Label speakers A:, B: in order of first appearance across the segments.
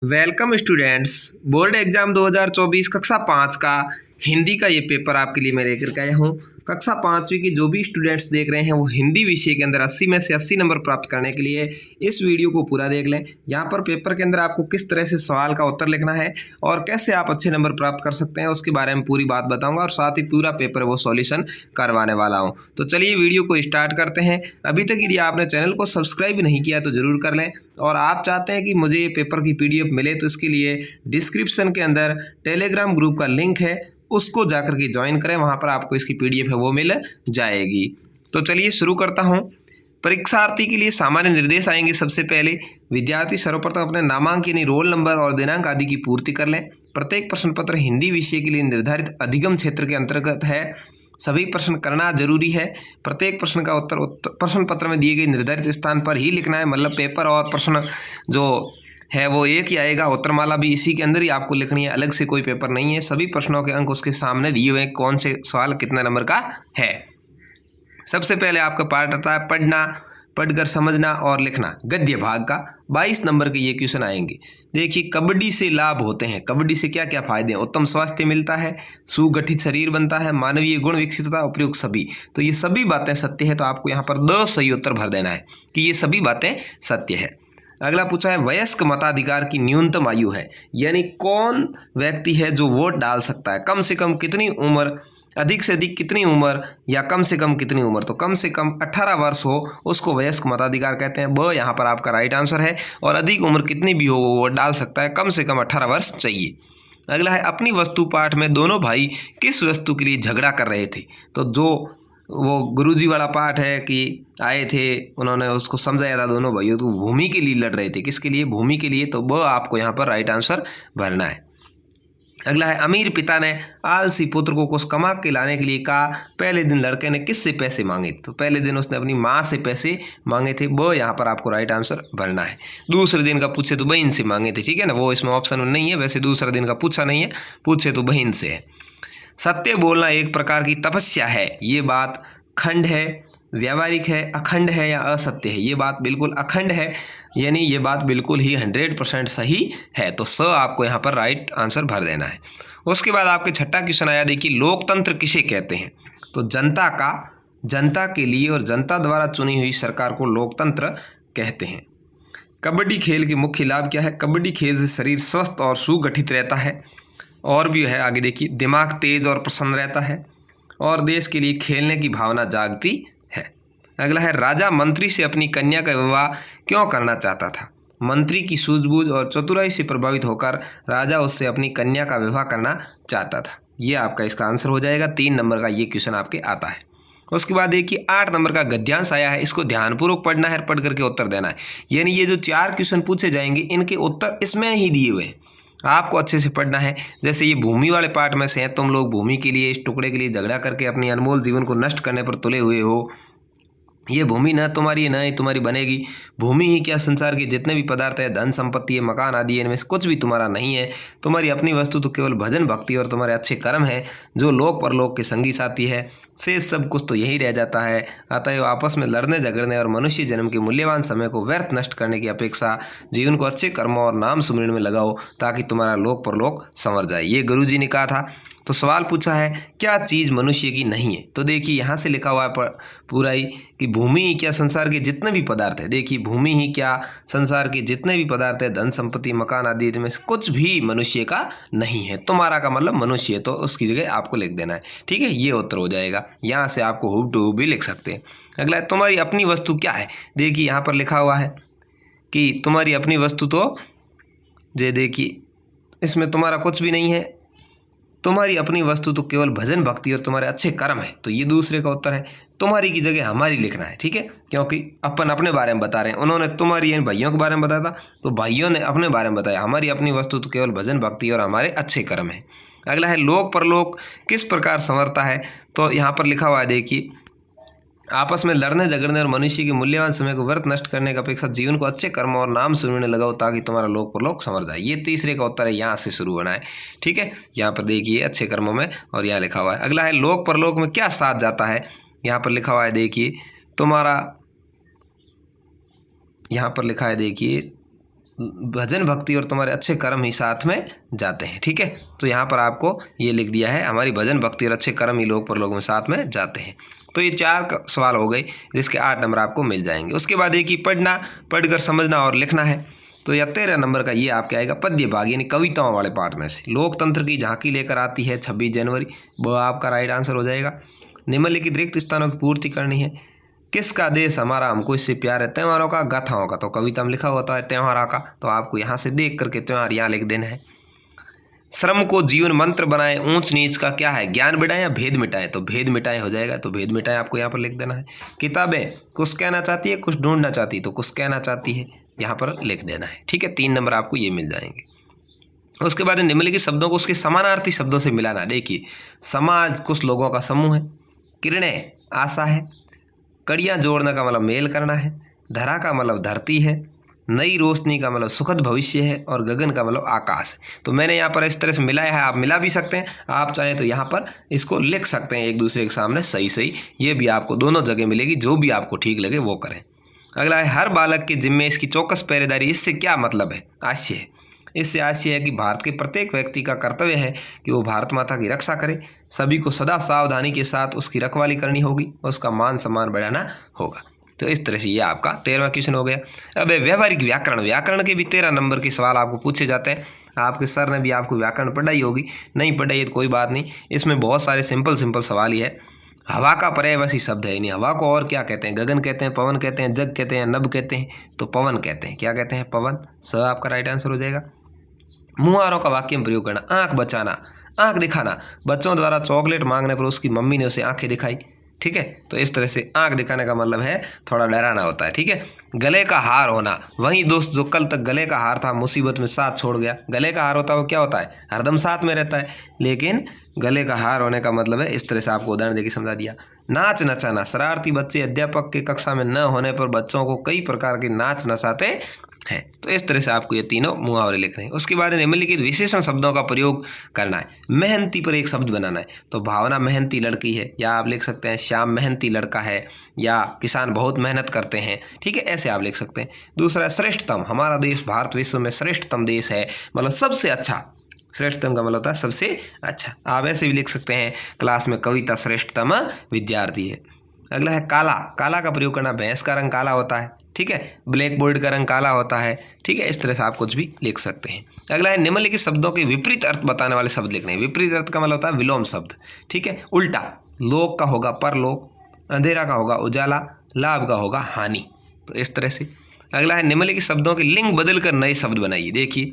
A: Welcome students. Board exam 2024 कक्षा 5 का हिंदी का ये पेपर आपके लिए मैं लेकर के आया हूँ। कक्षा 5वीं के जो भी स्टूडेंट्स देख रहे हैं वो हिंदी विषय के अंदर 80 में से 80 नंबर प्राप्त करने के लिए इस वीडियो को पूरा देख लें। यहाँ पर पेपर के अंदर आपको किस तरह से सवाल का उत्तर लिखना है और कैसे आप अच्छे नंबर प्राप्त कर सकते हैं उसके बारे में पूरी बात बताऊँगा और साथ ही पूरा पेपर वो सॉल्यूशन करवाने वाला हूँ। तो चलिए वीडियो को स्टार्ट करते हैं। अभी तक यदि आपने चैनल को सब्सक्राइब नहीं किया तो ज़रूर कर लें और आप चाहते हैं कि मुझे ये पेपर की PDF मिले तो इसके लिए डिस्क्रिप्शन के अंदर टेलीग्राम ग्रुप का लिंक है, उसको जाकर के ज्वाइन करें। वहाँ पर आपको इसकी PDF है वो मिल जाएगी। तो चलिए शुरू करता हूँ। परीक्षार्थी के लिए सामान्य निर्देश आएंगे। सबसे पहले विद्यार्थी सर्वप्रथम अपने नामांक यानी रोल नंबर और दिनांक आदि की पूर्ति कर लें। प्रत्येक प्रश्न पत्र हिंदी विषय के लिए निर्धारित अधिगम क्षेत्र के अंतर्गत है। सभी प्रश्न करना जरूरी है। प्रत्येक प्रश्न का उत्तर प्रश्न पत्र में दिए गए निर्धारित स्थान पर ही लिखना है। मतलब पेपर और प्रश्न जो है वो एक ही आएगा, उत्तरमाला भी इसी के अंदर ही आपको लिखनी है, अलग से कोई पेपर नहीं है। सभी प्रश्नों के अंक उसके सामने दिए हुए हैं, कौन से सवाल कितने नंबर का है। सबसे पहले आपका पार्ट आता है पढ़ना, पढ़कर समझना और लिखना। गद्य भाग का 22 नंबर के ये क्वेश्चन आएंगे। देखिए, कबड्डी से लाभ होते हैं। कबड्डी से क्या क्या फायदे हैं? उत्तम स्वास्थ्य मिलता है, सुगठित शरीर बनता है, मानवीय गुण विकसित होता है, उपयुक्त सभी। तो ये सभी बातें सत्य है। तो आपको यहाँ पर 2 सही उत्तर भर देना है कि ये सभी बातें सत्य है। अगला पूछा है वयस्क मताधिकार की न्यूनतम आयु है, यानी कौन व्यक्ति है जो वोट डाल सकता है। कम से कम कितनी उम्र, अधिक से अधिक कितनी उम्र या कम से कम कितनी उम्र। तो कम से कम 18 वर्ष हो उसको वयस्क मताधिकार कहते हैं। ब यहाँ पर आपका राइट आंसर है। और अधिक उम्र कितनी भी हो वो वोट डाल सकता है, कम से कम 18 वर्ष चाहिए। अगला है अपनी वस्तु पाठ में दोनों भाई किस वस्तु के लिए झगड़ा कर रहे थे। तो जो वो गुरुजी वाला पाठ है कि आए थे, उन्होंने उसको समझाया था, दोनों भाइयों तो भूमि के लिए लड़ रहे थे। किसके लिए? भूमि के लिए। तो वो आपको यहाँ पर राइट आंसर भरना है। अगला है अमीर पिता ने आलसी पुत्र को कुछ कमा के लाने के लिए कहा। पहले दिन लड़के ने किससे पैसे मांगे? तो पहले दिन उसने अपनी माँ से पैसे मांगे थे। वो यहाँ पर आपको राइट आंसर भरना है। दूसरे दिन का पूछे तो बहन से मांगे थे, ठीक है ना, वो इसमें ऑप्शन में नहीं है। वैसे दूसरे दिन का पूछा नहीं है, पूछे तो बहन से है। सत्य बोलना एक प्रकार की तपस्या है। ये बात खंड है, व्यावहारिक है, अखंड है या असत्य है? ये बात बिल्कुल अखंड है, यानी ये बात बिल्कुल ही 100% सही है। तो स आपको यहाँ पर राइट आंसर भर देना है। उसके बाद आपके छठा क्वेश्चन आया। देखिए, लोकतंत्र किसे कहते हैं? तो जनता के लिए और जनता द्वारा चुनी हुई सरकार को लोकतंत्र कहते हैं। कबड्डी खेल के मुख्य लाभ क्या है? कबड्डी खेल से शरीर स्वस्थ और सुगठित रहता है। और भी है, आगे देखिए, दिमाग तेज और प्रसन्न रहता है और देश के लिए खेलने की भावना जागती है। अगला है राजा मंत्री से अपनी कन्या का विवाह क्यों करना चाहता था? मंत्री की सूझबूझ और चतुराई से प्रभावित होकर राजा उससे अपनी कन्या का विवाह करना चाहता था। ये आपका इसका आंसर हो जाएगा। 3 नंबर का ये क्वेश्चन आपके आता है। उसके बाद देखिए 8 नंबर का गद्यांश आया है। इसको ध्यानपूर्वक पढ़ना है, पढ़ करके उत्तर देना है। यानी ये जो 4 क्वेश्चन पूछे जाएंगे इनके उत्तर इसमें ही दिए हुए हैं, आपको अच्छे से पढ़ना है। जैसे ये भूमि वाले पार्ट में से है, तुम लोग भूमि के लिए, इस टुकड़े के लिए झगड़ा करके अपनी अनमोल जीवन को नष्ट करने पर तुले हुए हो। ये भूमि न तुम्हारी न ही तुम्हारी बनेगी। भूमि ही क्या, संसार के जितने भी पदार्थ है, धन संपत्ति है, मकान आदि है, इनमें से कुछ भी तुम्हारा नहीं है। तुम्हारी अपनी वस्तु तो केवल भजन भक्ति और तुम्हारे अच्छे कर्म है, जो लोक परलोक के संगी साथी है। से सब कुछ तो यही रह जाता है। अतएव आपस में लड़ने झगड़ने और मनुष्य जन्म के मूल्यवान समय को व्यर्थ नष्ट करने की अपेक्षा जीवन को अच्छे कर्मों और नाम सुमिरन में लगाओ, ताकि तुम्हारा लोक परलोक संवर जाए। ये गुरुजी ने कहा था। तो सवाल पूछा है क्या चीज़ मनुष्य की नहीं है? तो देखिए यहाँ से लिखा हुआ है पूरा ही कि भूमि ही क्या, संसार के जितने भी पदार्थ है। देखिए, भूमि ही क्या, संसार के जितने भी पदार्थ है, धन संपत्ति मकान आदि में से कुछ भी मनुष्य का नहीं है। तुम्हारा का मतलब मनुष्य है, तो उसकी जगह आपको लिख देना है, ठीक है। ये उत्तर हो जाएगा। यहाँ से आपको हुब टू हुब भी लिख सकते हैं। अगला है तुम्हारी अपनी वस्तु क्या है? देखिए यहाँ पर लिखा हुआ है कि तुम्हारी अपनी वस्तु, तो ये देखिए इसमें तुम्हारा कुछ भी नहीं है। तुम्हारी अपनी वस्तु तो केवल भजन भक्ति और तुम्हारे अच्छे कर्म है। तो ये दूसरे का उत्तर है। तुम्हारी की जगह हमारी लिखना है, ठीक है, क्योंकि अपन अपने बारे में बता रहे हैं। उन्होंने तुम्हारी यानी भाइयों के बारे में बताया था, तो भाइयों ने अपने बारे में बताया। हमारी अपनी वस्तु तो केवल भजन भक्ति और हमारे अच्छे कर्म है। अगला है लोक परलोक किस प्रकार संवरता है? तो यहाँ पर लिखा हुआ है, देखिए, आपस में लड़ने झगड़ने और मनुष्य के मूल्यवान समय को व्यर्थ नष्ट करने की अपेक्षा जीवन को अच्छे कर्म और नाम सुनने लगाओ, ताकि तुम्हारा लोक परलोक संवर जाए। ये तीसरे का उत्तर है। यहाँ से शुरू होना है, ठीक है। यहाँ पर देखिए अच्छे कर्मों में, और यहाँ लिखा हुआ है। अगला है लोक परलोक में क्या साथ जाता है? यहाँ पर लिखा हुआ है, देखिए तुम्हारा, यहाँ पर लिखा है, देखिए भजन भक्ति और तुम्हारे अच्छे कर्म ही साथ में जाते हैं। ठीक है, तो यहाँ पर आपको ये लिख दिया है, हमारी भजन भक्ति और अच्छे कर्म ही लोग परलोक में साथ में जाते हैं। तो ये 4 सवाल हो गए जिसके 8 नंबर आपको मिल जाएंगे। उसके बाद एक ही पढ़ना, पढ़कर समझना और लिखना है। तो यह 13 नंबर का ये आपके आएगा पद्य भाग यानी कविताओं वाले पार्ट में से। लोकतंत्र की झांकी लेकर आती है 26 जनवरी, वो आपका राइट आंसर हो जाएगा। निम्नलिखित रिक्त स्थानों की पूर्ति करनी है। किसका देश हमारा हमको इससे प्यार है, त्योहारों का, गाथाओं का। तो कविता में लिखा होता है त्योहारों का, तो आपको यहाँ से देख करके त्योहार यहाँ लिख देना है। श्रम को जीवन मंत्र बनाए, ऊंच नीच का क्या है, ज्ञान बढ़ाएं या भेद मिटाएं। तो भेद मिटाएं हो जाएगा, तो भेद मिटाएं आपको यहाँ पर लिख देना है। किताबें कुछ कहना चाहती है, कुछ ढूंढना चाहती है, तो कुछ कहना चाहती है यहाँ पर लिख देना है। ठीक है, 3 नंबर आपको ये मिल जाएंगे। उसके बाद निम्नलिखित शब्दों को उसके समानार्थी शब्दों से मिलाना। देखिए, समाज कुछ लोगों का समूह है, किरणें आशा है, कड़ियाँ जोड़ने का मतलब मेल करना है, धरा का मतलब धरती है, नई रोशनी का मतलब सुखद भविष्य है, और गगन का मतलब आकाश है। तो मैंने यहाँ पर इस तरह से मिलाया है, आप मिला भी सकते हैं, आप चाहें तो यहाँ पर इसको लिख सकते हैं एक दूसरे के सामने सही सही। ये भी आपको दोनों जगह मिलेगी, जो भी आपको ठीक लगे वो करें। अगला है, हर बालक के जिम्मे इसकी चौकस पहरेदारी। इससे क्या मतलब है, आशय है। इससे आशय है कि भारत के प्रत्येक व्यक्ति का कर्तव्य है कि वो भारत माता की रक्षा करे, सभी को सदा सावधानी के साथ उसकी रखवाली करनी होगी, उसका मान सम्मान बढ़ाना होगा। तो इस तरह से ये आपका 13वां क्वेश्चन हो गया। अब व्यावहारिक व्याकरण, व्याकरण के भी 13 नंबर के सवाल आपको पूछे जाते हैं। आपके सर ने भी आपको व्याकरण पढ़ाई होगी, नहीं पढ़ाई तो कोई बात नहीं, इसमें बहुत सारे सिंपल सवाल ही है। हवा का पर्यायवाची शब्द है, यानी हवा को और क्या कहते हैं, गगन कहते हैं, पवन कहते हैं, जग कहते हैं, नभ कहते हैं। तो पवन कहते हैं, क्या कहते हैं, पवन। स आपका राइट आंसर हो जाएगा। मुहावरों का वाक्य में प्रयोग करना। आंख बचाना, आंख दिखाना। बच्चों द्वारा चॉकलेट मांगने पर उसकी मम्मी ने उसे आंखें दिखाई। ठीक है, तो इस तरह से आंख दिखाने का मतलब है थोड़ा डराना होता है। ठीक है, गले का हार होना। वही दोस्त जो कल तक गले का हार था, मुसीबत में साथ छोड़ गया। गले का हार होता है वो क्या होता है, हरदम साथ में रहता है, लेकिन गले का हार होने का मतलब है, इस तरह से आपको उदाहरण देकर समझा दिया। नाच नचाना, शरारती बच्चे अध्यापक के कक्षा में न होने पर बच्चों को कई प्रकार के नाच नचाते हैं। तो इस तरह से आपको ये तीनों मुहावरे लिखने हैं। उसके बाद निम्नलिखित विशेषण शब्दों का प्रयोग करना है। मेहनती पर एक शब्द बनाना है। तो भावना मेहनती लड़की है, या आप लिख सकते हैं श्याम मेहनती लड़का है, या किसान बहुत मेहनत करते हैं। ठीक है, ऐसे आप लिख सकते हैं। दूसरा, श्रेष्ठतम, हमारा देश भारत विश्व में श्रेष्ठतम देश है, मतलब सबसे अच्छा। श्रेष्ठतम का मतलब होता है सबसे अच्छा। आप ऐसे भी लिख सकते हैं, क्लास में कविता श्रेष्ठतम विद्यार्थी है। अगला है काला, काला का प्रयोग करना। भैंस का रंग काला होता है। ठीक है, ब्लैक बोर्ड का रंग काला होता है। ठीक है, इस तरह से आप कुछ भी लिख सकते हैं। अगला है, निम्नलिखित शब्दों के विपरीत अर्थ बताने वाले शब्द लिखने हैं। विपरीत अर्थ का मतलब होता है विलोम शब्द। ठीक है, उल्टा, लोक का होगा परलोक, अंधेरा का होगा उजाला, लाभ का होगा हानि। तो इस तरह से। अगला है, निम्नलिखित शब्दों के लिंग बदल कर नए शब्द बनाइए। देखिए,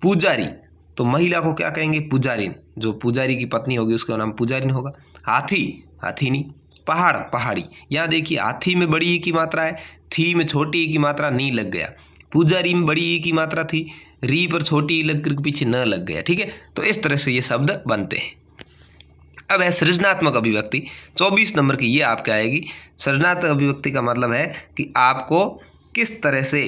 A: पुजारी, तो महिला को क्या कहेंगे, पुजारिन। जो पुजारी की पत्नी होगी उसका नाम पुजारिन होगा। हाथी, हाथीनी। पहाड़, पहाड़ी। यहाँ देखिए, हाथी में बड़ी ई की मात्रा है, थी में छोटी ई की मात्रा, नी लग गया। पुजारी में बड़ी ई की मात्रा थी, री पर छोटी ई लग कर पीछे न लग गया। ठीक है, तो इस तरह से ये शब्द बनते हैं। अब है सृजनात्मक अभिव्यक्ति, 24 नंबर की ये आपके आएगी। सृजनात्मक अभिव्यक्ति का मतलब है कि आपको किस तरह से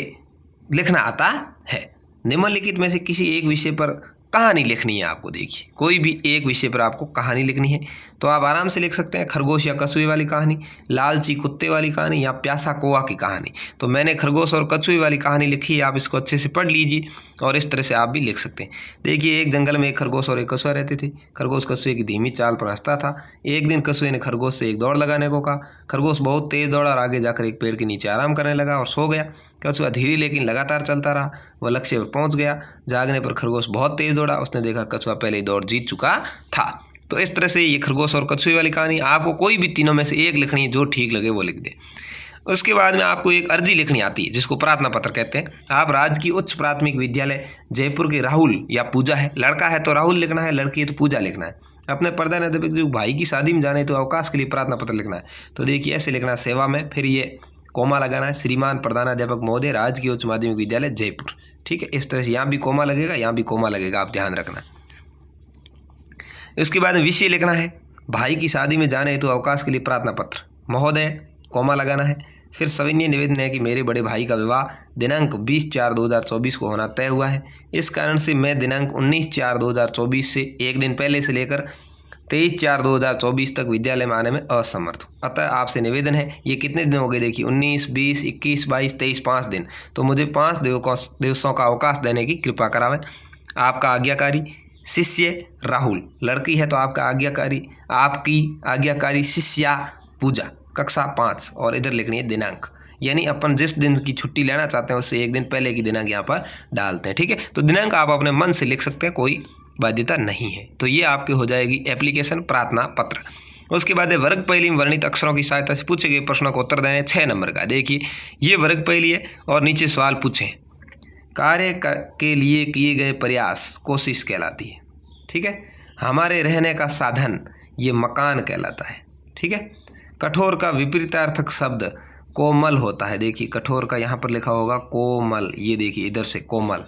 A: लिखना आता है। निम्नलिखित में से किसी एक विषय पर कहानी लिखनी है आपको। देखिए, कोई भी एक विषय पर आपको कहानी लिखनी है, तो आप आराम से लिख सकते हैं खरगोश या कछुए वाली कहानी, लालची कुत्ते वाली कहानी, या प्यासा कौवा की कहानी। तो मैंने खरगोश और कछुए वाली कहानी लिखी है, आप इसको अच्छे से पढ़ लीजिए, और इस तरह से आप भी लिख सकते हैं। देखिए, एक जंगल में एक खरगोश और एक कछुआ रहते थे। खरगोश कछुए की धीमी चाल पर हंसता था। एक दिन कछुए ने खरगोश से एक दौड़ लगाने को कहा। खरगोश बहुत तेज दौड़ा और आगे जाकर एक पेड़ के नीचे आराम करने लगा और सो गया। कछुआ धीरे लेकिन लगातार चलता रहा, वह लक्ष्य पर पहुंच गया। जागने पर खरगोश बहुत तेज दौड़ा, उसने देखा कछुआ पहले ही दौड़ जीत चुका था। तो इस तरह से ये खरगोश और कछुए वाली कहानी, आपको कोई भी तीनों में से एक लिखनी है, जो ठीक लगे वो लिख दे। उसके बाद में आपको एक अर्जी लिखनी आती है, जिसको प्रार्थना पत्र कहते हैं। आप राजकीय उच्च प्राथमिक विद्यालय जयपुर के राहुल या पूजा है, लड़का है तो राहुल लिखना है, लड़की है तो पूजा लिखना है। अपने प्रधानाध्यापक जो भाई की शादी में जाने तो अवकाश के लिए प्रार्थना पत्र लिखना है। तो देखिए, ऐसे लिखना है सेवा में, फिर ये कोमा लगाना है, श्रीमान प्रधानाध्यापक महोदय राजकीय उच्च माध्यमिक विद्यालय जयपुर। ठीक है, इस तरह से यहाँ भी कोमा लगेगा, यहाँ भी कोमा लगेगा, आप ध्यान रखना। इसके बाद विषय लिखना है। भाई की शादी में जाने हेतु अवकाश के लिए प्रार्थना पत्र, महोदय, कोमा लगाना है। फिर सविनय निवेदन है कि मेरे बड़े भाई का विवाह दिनांक 20/4/2024 को होना तय हुआ है। इस कारण से मैं दिनांक 19/4/2024 से एक दिन पहले से लेकर 23/4/2024 तक विद्यालय में आने में असमर्थ हूँ। अतः आपसे निवेदन है, ये कितने दिन हो गए देखिए, 19, 20, 21, 22, 23, 5 दिन, तो मुझे 5 दिवसों का अवकाश देने की कृपा करावें। आपका आज्ञाकारी शिष्य राहुल। लड़की है तो आपका आज्ञाकारी, आपकी आज्ञाकारी शिष्या पूजा, कक्षा 5, और इधर लिखनी है दिनांक, यानी अपन जिस दिन की छुट्टी लेना चाहते हैं उससे एक दिन पहले की दिनांक यहाँ पर डालते हैं। ठीक है, तो दिनांक आप अपने मन से लिख सकते हैं, कोई बाध्यता नहीं है। तो ये आपके हो जाएगी एप्लीकेशन प्रार्थना पत्र। उसके बाद वर्ग पहेली में वर्णित अक्षरों की सहायता से पूछे गए प्रश्नों को उत्तर देने 6 नंबर का। देखिए ये वर्ग पहेली है और नीचे सवाल पूछे, कार्य के लिए किए गए प्रयास कोशिश कहलाती है। ठीक है, हमारे रहने का साधन ये मकान कहलाता है। ठीक है, कठोर का विपरीतार्थक शब्द कोमल होता है। देखिए कठोर का यहाँ पर लिखा होगा कोमल, ये देखिए इधर से कोमल।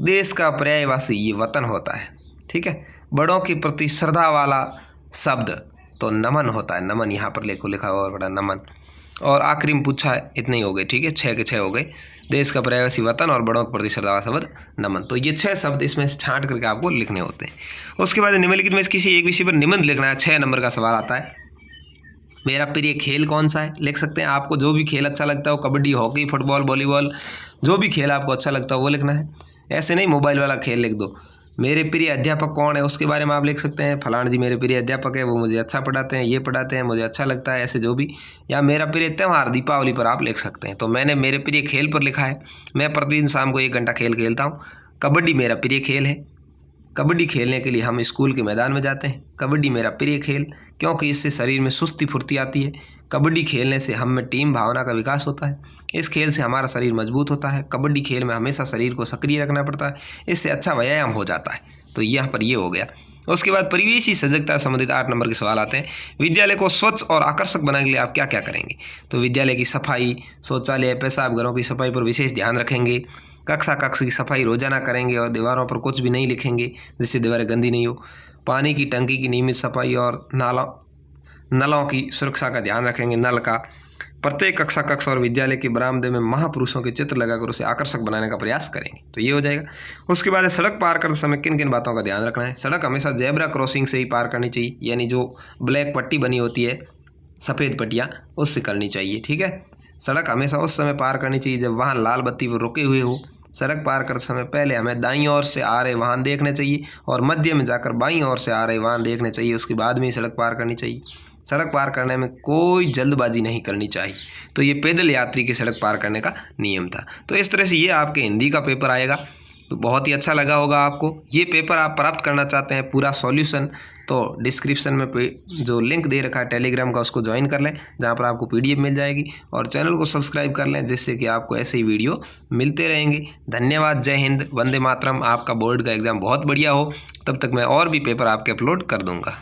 A: देश का पर्यायवाची ये वतन होता है। ठीक है, बड़ों के प्रति श्रद्धा वाला शब्द तो नमन होता है, नमन यहाँ पर लिखा हुआ बड़ा नमन। और आखिरी में पूछा है, इतने ही हो गए। ठीक है, 6 के 6 हो गए, देश का पर्यायवाची वतन और बड़ों के प्रति श्रद्धा वाला शब्द नमन। तो ये 6 शब्द इसमें से छांट करके आपको लिखने होते हैं। उसके बाद निम्नलिखित में किसी एक विषय पर निबंध लिखना है। 6 नंबर का सवाल आता है, मेरा प्रिय खेल कौन सा है, लिख सकते हैं। आपको जो भी खेल अच्छा लगता है, वो कबड्डी, हॉकी, फुटबॉल, वॉलीबॉल, जो भी खेल आपको अच्छा लगता है वो लिखना है। ऐसे नहीं मोबाइल वाला खेल लिख दो। मेरे प्रिय अध्यापक कौन है, उसके बारे में आप लिख सकते हैं, फलाना जी मेरे प्रिय अध्यापक है, वो मुझे अच्छा पढ़ाते हैं, ये पढ़ाते हैं, मुझे अच्छा लगता है, ऐसे जो भी। या मेरा प्रिय त्यौहार दीपावली पर आप लिख सकते हैं। तो मैंने मेरे प्रिय खेल पर लिखा है, मैं प्रतिदिन शाम को 1 घंटा खेल खेलता हूँ। कबड्डी मेरा प्रिय खेल है, कबड्डी खेलने के लिए हम स्कूल के मैदान में जाते हैं। कबड्डी मेरा प्रिय खेल, क्योंकि इससे शरीर में सुस्ती फुर्ती आती है। कबड्डी खेलने से हम में टीम भावना का विकास होता है। इस खेल से हमारा शरीर मजबूत होता है। कबड्डी खेल में हमेशा शरीर को सक्रिय रखना पड़ता है, इससे अच्छा व्यायाम हो जाता है। तो यहाँ पर ये हो गया। उसके बाद परिवेशी सजगता संबंधित 8 नंबर के सवाल आते हैं। विद्यालय को स्वच्छ और आकर्षक बनाने के लिए आप क्या क्या करेंगे। तो विद्यालय की सफाई, शौचालय, पेशाब घरों की सफाई पर विशेष ध्यान रखेंगे। कक्षा की सफाई रोजाना करेंगे और दीवारों पर कुछ भी नहीं लिखेंगे जिससे दीवारें गंदी नहीं हो। पानी की टंकी की नियमित सफाई और नलों की सुरक्षा का ध्यान रखेंगे। नल का प्रत्येक कक्षा और विद्यालय के बरामदे में महापुरुषों के चित्र लगाकर उसे आकर्षक बनाने का प्रयास करेंगे। तो ये हो जाएगा। उसके बाद सड़क पार करते समय किन किन बातों का ध्यान रखना है। सड़क हमेशा जेब्रा क्रॉसिंग से ही पार करनी चाहिए, यानी जो ब्लैक पट्टी बनी होती है, सफ़ेद पट्टियाँ, उससे करनी चाहिए। ठीक है, सड़क हमेशा उस समय पार करनी चाहिए जब वाहन लाल बत्ती पर रुके हुए हो। सड़क पार करते समय पहले हमें दाईं ओर से आ रहे वाहन देखने चाहिए और मध्य में जाकर बाईं ओर से आ रहे वाहन देखने चाहिए। उसके बाद में ही सड़क पार करनी चाहिए। सड़क पार करने में कोई जल्दबाजी नहीं करनी चाहिए। तो ये पैदल यात्री के सड़क पार करने का नियम था। तो इस तरह से ये आपके हिंदी का पेपर आएगा। तो बहुत ही अच्छा लगा होगा आपको। ये पेपर आप प्राप्त करना चाहते हैं पूरा सॉल्यूशन, तो डिस्क्रिप्शन में जो लिंक दे रखा है टेलीग्राम का, उसको ज्वाइन कर लें, जहाँ पर आपको PDF मिल जाएगी। और चैनल को सब्सक्राइब कर लें, जिससे कि आपको ऐसे ही वीडियो मिलते रहेंगे। धन्यवाद। जय हिंद, वंदे मातरम। आपका बोर्ड का एग्ज़ाम बहुत बढ़िया हो। तब तक मैं और भी पेपर आपके अपलोड कर दूँगा।